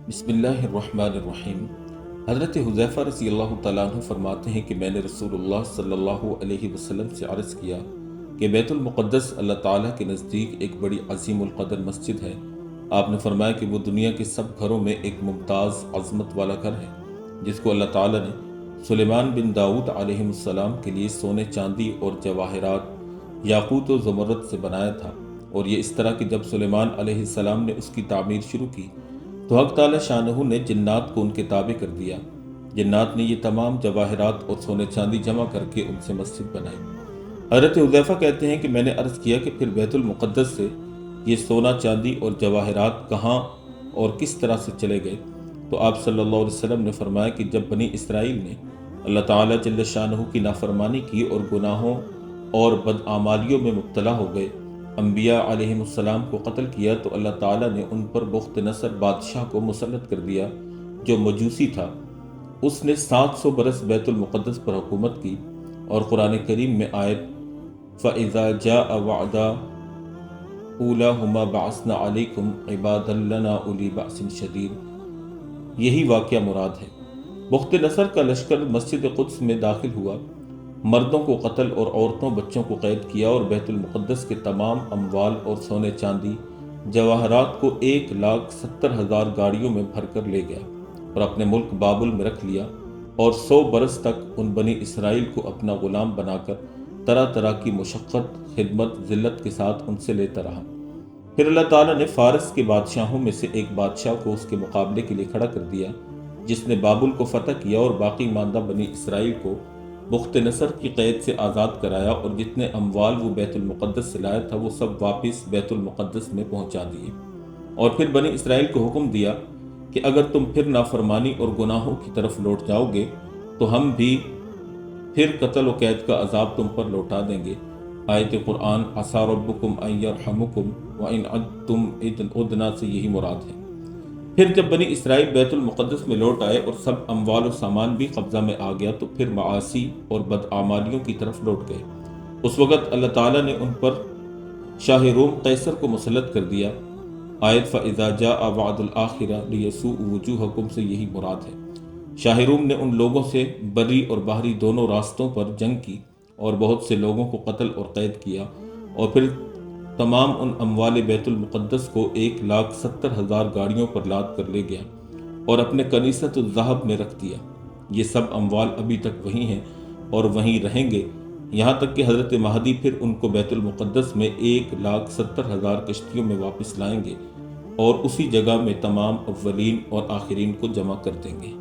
بسم اللہ الرحمن الرحیم۔ حضرت حذیفہ رضی اللہ تعالیٰ عنہ فرماتے ہیں کہ میں نے رسول اللہ صلی اللہ علیہ وسلم سے عرض کیا کہ بیت المقدس اللہ تعالیٰ کے نزدیک ایک بڑی عظیم القدر مسجد ہے۔ آپ نے فرمایا کہ وہ دنیا کے سب گھروں میں ایک ممتاز عظمت والا گھر ہے، جس کو اللہ تعالیٰ نے سلیمان بن داؤد علیہ السلام کے لیے سونے چاندی اور جواہرات یاقوت و زمرد سے بنایا تھا، اور یہ اس طرح کہ جب سلیمان علیہ السلام نے اس کی تعمیر شروع کی تو حق تعالی شانہ نے جنات کو ان کے تابع کر دیا۔ جنات نے یہ تمام جواہرات اور سونے چاندی جمع کر کے ان سے مسجد بنائی۔ حضرت حذیفہ کہتے ہیں کہ میں نے عرض کیا کہ پھر بیت المقدس سے یہ سونا چاندی اور جواہرات کہاں اور کس طرح سے چلے گئے؟ تو آپ صلی اللہ علیہ وسلم نے فرمایا کہ جب بنی اسرائیل نے اللہ تعالیٰ جل شانہ کی نافرمانی کی اور گناہوں اور بدعمالیوں میں مبتلا ہو گئے، انبیاء علیہ السلام کو قتل کیا، تو اللہ تعالیٰ نے ان پر بخت نصر بادشاہ کو مسلط کر دیا جو مجوسی تھا۔ اس نے 700 برس بیت المقدس پر حکومت کی، اور قرآن کریم میں آیت فَإِذَا جَاءَ وَعْدَ أُولَاهُمَا بَعَثْنَا عَلَيْكُمْ عِبَادًا لَنَا أُولِي بَأْسٍ شَدِيدٍ، یہی واقعہ مراد ہے۔ بخت نصر کا لشکر مسجد قدس میں داخل ہوا، مردوں کو قتل اور عورتوں بچوں کو قید کیا، اور بیت المقدس کے تمام اموال اور سونے چاندی جواہرات کو 1,70,000 گاڑیوں میں بھر کر لے گیا اور اپنے ملک بابل میں رکھ لیا، اور 100 برس تک ان بنی اسرائیل کو اپنا غلام بنا کر طرح طرح کی مشقت، خدمت، ذلت کے ساتھ ان سے لیتا رہا۔ پھر اللہ تعالیٰ نے فارس کے بادشاہوں میں سے ایک بادشاہ کو اس کے مقابلے کے لیے کھڑا کر دیا، جس نے بابل کو فتح کیا اور باقی ماندہ بنی اسرائیل کو بخت نصر کی قید سے آزاد کرایا، اور جتنے اموال وہ بیت المقدس سے لایا تھا وہ سب واپس بیت المقدس میں پہنچا دیے۔ اور پھر بنی اسرائیل کو حکم دیا کہ اگر تم پھر نافرمانی اور گناہوں کی طرف لوٹ جاؤ گے تو ہم بھی پھر قتل و قید کا عذاب تم پر لوٹا دیں گے۔ آیت قرآن عسیٰ ربکم ان یرحمکم وان عدتم عدنا سے یہی مراد ہے۔ پھر جب بنی اسرائیل بیت المقدس میں لوٹ آئے اور سب اموال و سامان بھی قبضہ میں آ گیا، تو پھر معاصی اور بدعمالیوں کی طرف لوٹ گئے۔ اس وقت اللہ تعالیٰ نے ان پر شاہ روم قیصر کو مسلط کر دیا۔ آیت فَإِذَا جَاءَ وَعْدُ الْآخِرَةِ لِيَسُوءُ وُجُوهَكُمْ سے یہی مراد ہے۔ شاہ روم نے ان لوگوں سے بری اور باہری دونوں راستوں پر جنگ کی اور بہت سے لوگوں کو قتل اور قید کیا، اور پھر تمام ان اموال بیت المقدس کو 1,70,000 گاڑیوں پر لاد کر لے گیا اور اپنے کنیسۃ الذہب میں رکھ دیا۔ یہ سب اموال ابھی تک وہیں ہیں اور وہیں رہیں گے، یہاں تک کہ حضرت مہدی پھر ان کو بیت المقدس میں 1,70,000 کشتیوں میں واپس لائیں گے اور اسی جگہ میں تمام اولین اور آخرین کو جمع کر دیں گے۔